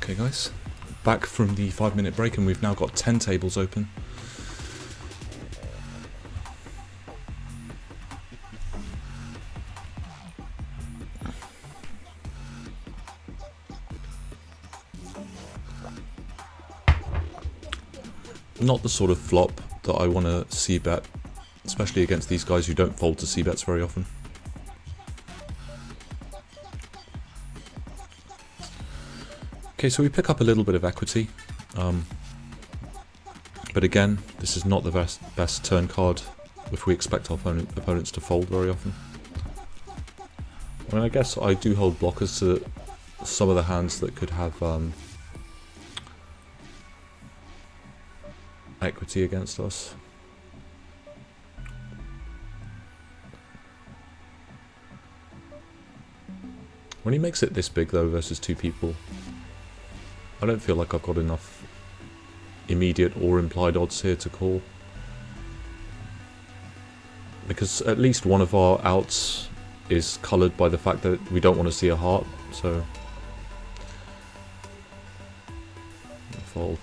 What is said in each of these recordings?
Okay guys, back from the 5-minute break and we've now got 10 tables open. Not the sort of flop that I want to c-bet, especially against these guys who don't fold to c-bets very often. Okay, so we pick up a little bit of equity, but again, this is not the best turn card if we expect our opponents to fold very often. I mean, I guess I do hold blockers to some of the hands that could have equity against us. When he makes it this big though versus two people, I don't feel like I've got enough immediate or implied odds here to call. Because at least one of our outs is coloured by the fact that we don't want to see a heart, so fold.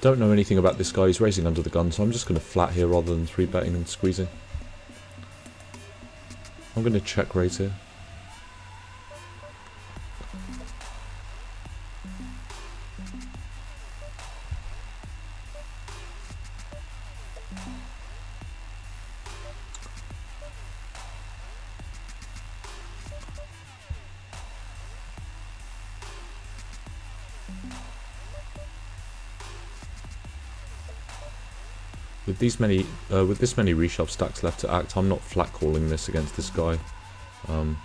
Don't know anything about this guy. He's raising under the gun, so I'm just going to flat here rather than 3-betting and squeezing. I'm going to check raise here. With this many reshove stacks left to act, I'm not flat calling this against this guy. When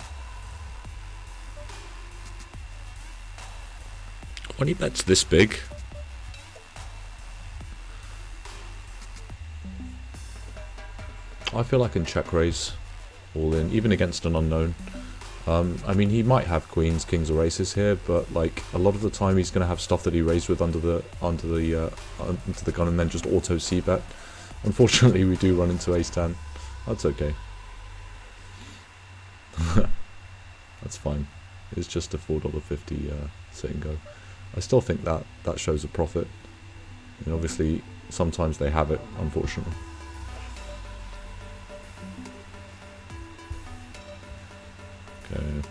he bets this big, I feel I can check raise all in, even against an unknown. I mean, he might have queens, kings, or aces here, but like a lot of the time he's going to have stuff that he raised with under the gun and then just auto c-bet. Unfortunately, we do run into ace-10. That's okay. That's fine. It's just a $4.50 sit and go. I still think that shows a profit. And obviously, sometimes they have it, unfortunately. Okay.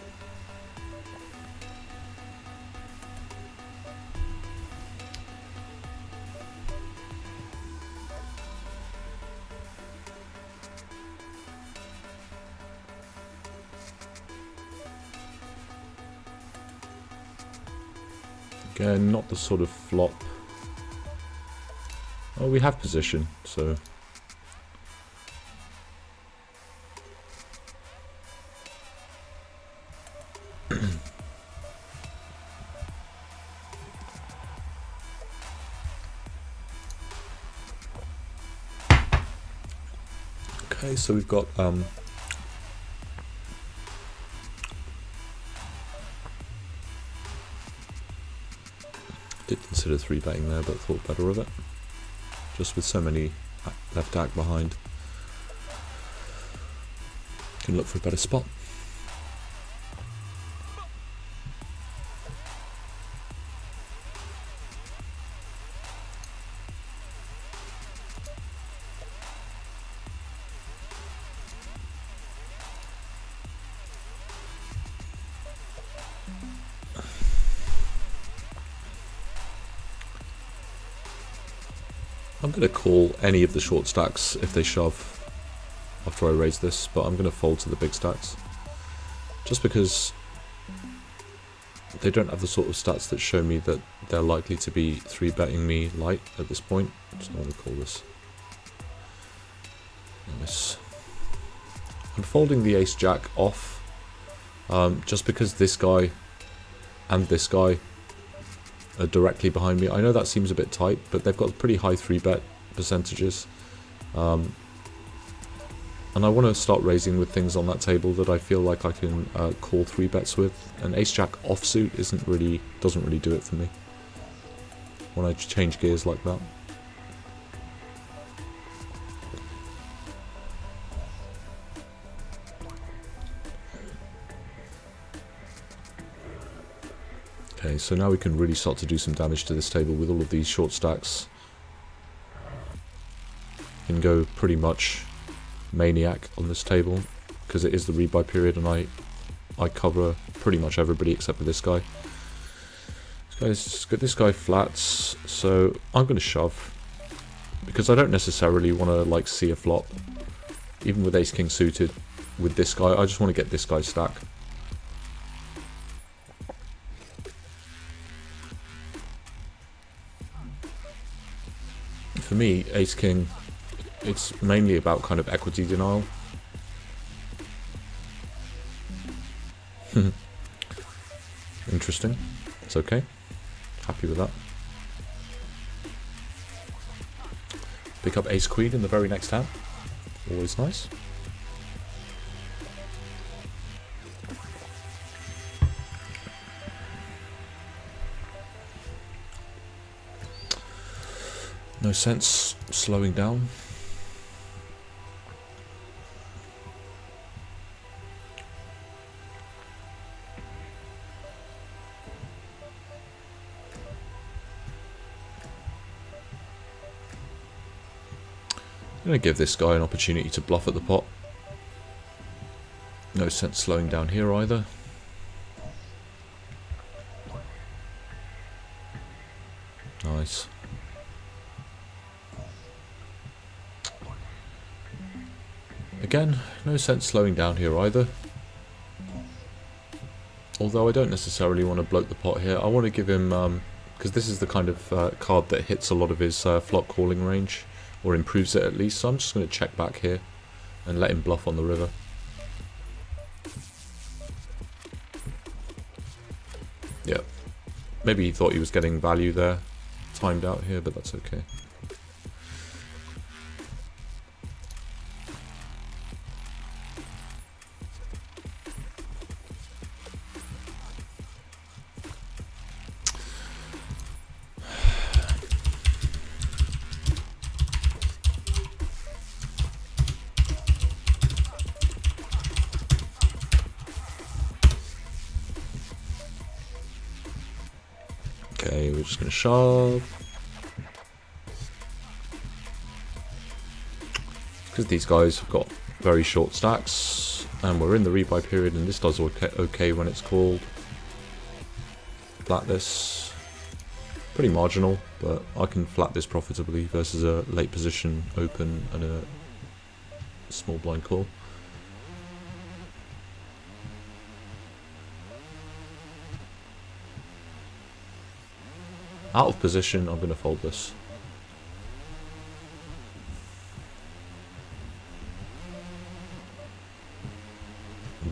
Again, not the sort of flop. Oh, we have position, so. Okay, so we've got did consider 3-betting there, but thought better of it. Just with so many left act behind, can look for a better spot. I'm going to call any of the short stacks if they shove after I raise this, but I'm going to fold to the big stacks. Just because they don't have the sort of stats that show me that they're likely to be 3-betting me light at this point. So I'm going to call this. Nice. I'm folding the ace-jack off, just because this guy and this guy are directly behind me. I know that seems a bit tight, but they've got pretty high 3-bet percentages. And I want to start raising with things on that table that I feel like I can call 3-bets with. An ace-jack offsuit doesn't really do it for me when I change gears like that. Okay, so now we can really start to do some damage to this table with all of these short stacks. Can go pretty much maniac on this table because it is the rebuy period, and I cover pretty much everybody except for this guy. This guy flats, so I'm going to shove because I don't necessarily want to like see a flop, even with ace king suited. With this guy, I just want to get this guy's stack. For me, ace king, it's mainly about kind of equity denial. Interesting. It's okay. Happy with that. Pick up ace queen in the very next hand. Always nice. No sense slowing down. I'm going to give this guy an opportunity to bluff at the pot. No sense slowing down here either. Nice. Again, no sense slowing down here either. Although I don't necessarily want to bloat the pot here. I want to give him, because this is the kind of card that hits a lot of his flop calling range, or improves it at least, so I'm just going to check back here and let him bluff on the river. Yeah, maybe he thought he was getting value there, timed out here, but that's okay. Okay, we're just going to shove. Because these guys have got very short stacks, and we're in the rebuy period, and this does okay when it's called. Flat this. Pretty marginal, but I can flat this profitably versus a late position open and a small blind call. Out of position, I'm going to fold this.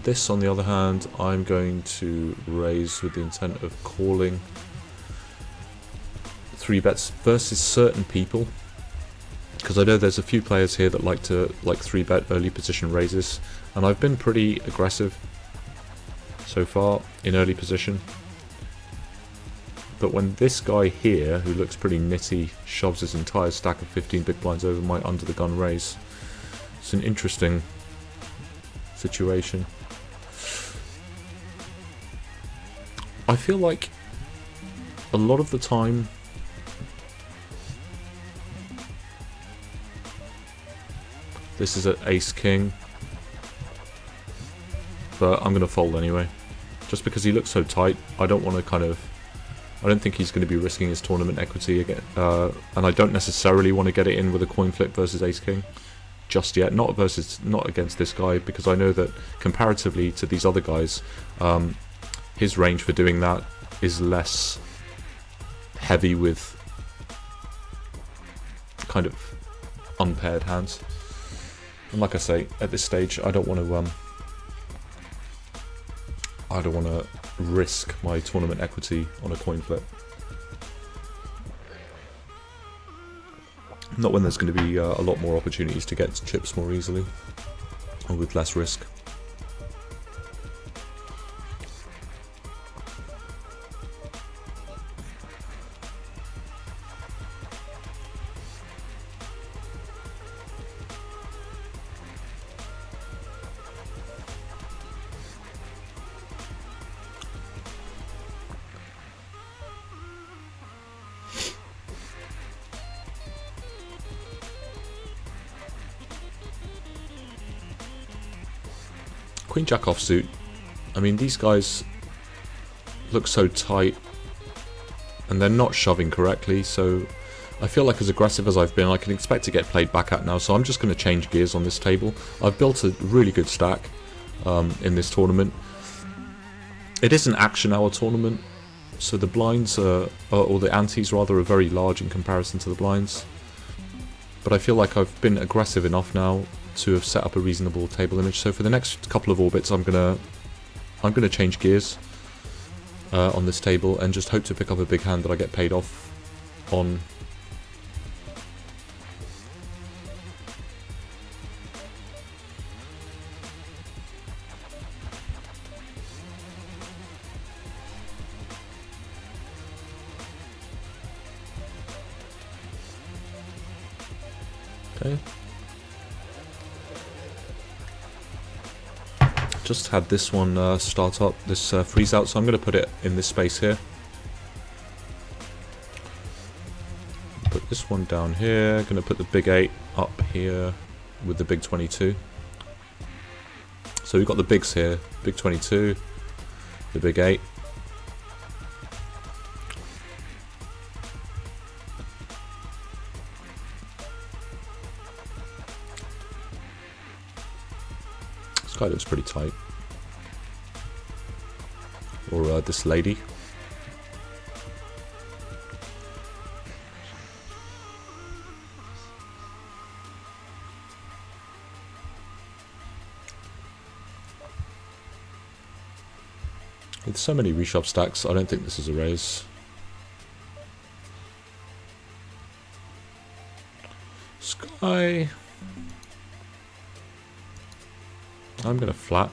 This, on the other hand, I'm going to raise with the intent of calling 3 bets versus certain people. Because I know there's a few players here that like to 3-bet early position raises, and I've been pretty aggressive so far in early position. But when this guy here, who looks pretty nitty, shoves his entire stack of 15 big blinds over my under the gun raise, it's an interesting situation. I feel like a lot of the time this is an ace king, but I'm going to fold anyway. Just because he looks so tight, I don't want to I don't think he's going to be risking his tournament equity again, and I don't necessarily want to get it in with a coin flip versus ace king just yet. Not against this guy, because I know that comparatively to these other guys, his range for doing that is less heavy with kind of unpaired hands. And like I say, at this stage, I don't want to risk my tournament equity on a coin flip. Not when there's going to be a lot more opportunities to get chips more easily, or with less risk. Queen Jack offsuit. I mean, these guys look so tight, and they're not shoving correctly, so I feel like as aggressive as I've been, I can expect to get played back at now, so I'm just going to change gears on this table. I've built a really good stack in this tournament. It is an action hour tournament, so the blinds are, or the antes rather, are very large in comparison to the blinds. But I feel like I've been aggressive enough now to have set up a reasonable table image. So for the next couple of orbits, I'm gonna change gears on this table and just hope to pick up a big hand that I get paid off on. Okay. Just had this one start up, this freeze out, so I'm going to put it in this space here. Put this one down here, going to put the big 8 up here with the big 22. So we've got the bigs here, big 22, the big 8. This guy looks pretty tight. Or this lady. With so many reshove stacks, I don't think this is a raise. Sky. I'm going to flat.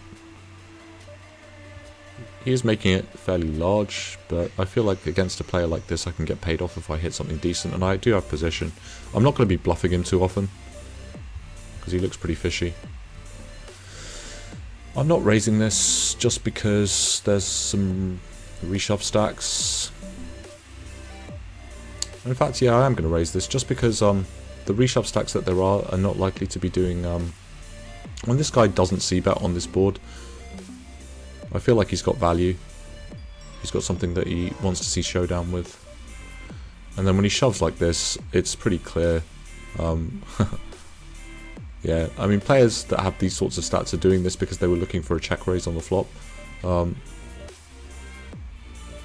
He is making it fairly large, but I feel like against a player like this I can get paid off if I hit something decent, and I do have position. I'm not going to be bluffing him too often, because he looks pretty fishy. I'm not raising this just because there's some reshove stacks. In fact, yeah, I am going to raise this just because the reshove stacks that there are not likely to be doing... when this guy doesn't c-bet on this board, I feel like he's got value. He's got something that he wants to see showdown with. And then when he shoves like this, it's pretty clear. Yeah, I mean, players that have these sorts of stats are doing this because they were looking for a check raise on the flop. And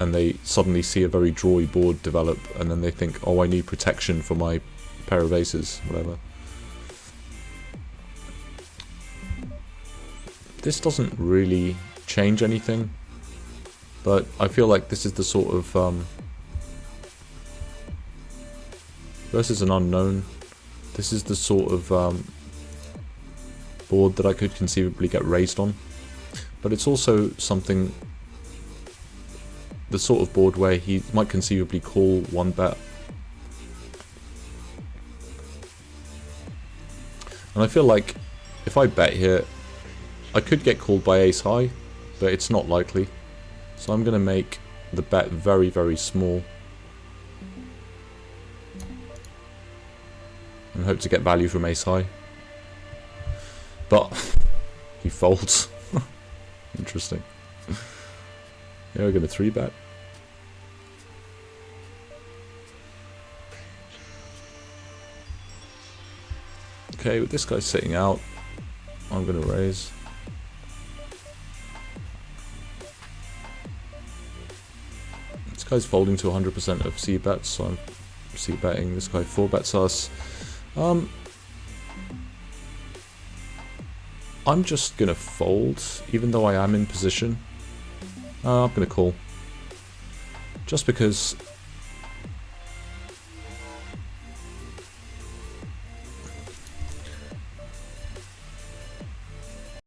they suddenly see a very drawy board develop, and then they think, oh, I need protection for my pair of aces, whatever. This doesn't really change anything, but I feel like this is the sort of versus an unknown, this is the sort of board that I could conceivably get raised on, but it's also something, the sort of board where he might conceivably call one bet. And I feel like if I bet here, I could get called by ace high, but it's not likely. So I'm going to make the bet very, very small. And hope to get value from ace high. But he folds. Interesting. Yeah, we're going to 3-bet. Okay, with this guy sitting out, I'm going to raise. This guy's folding to 100% of c-bets, so I'm c-betting. This guy 4-bets us. I'm just going to fold, even though I am in position. I'm going to call. Just because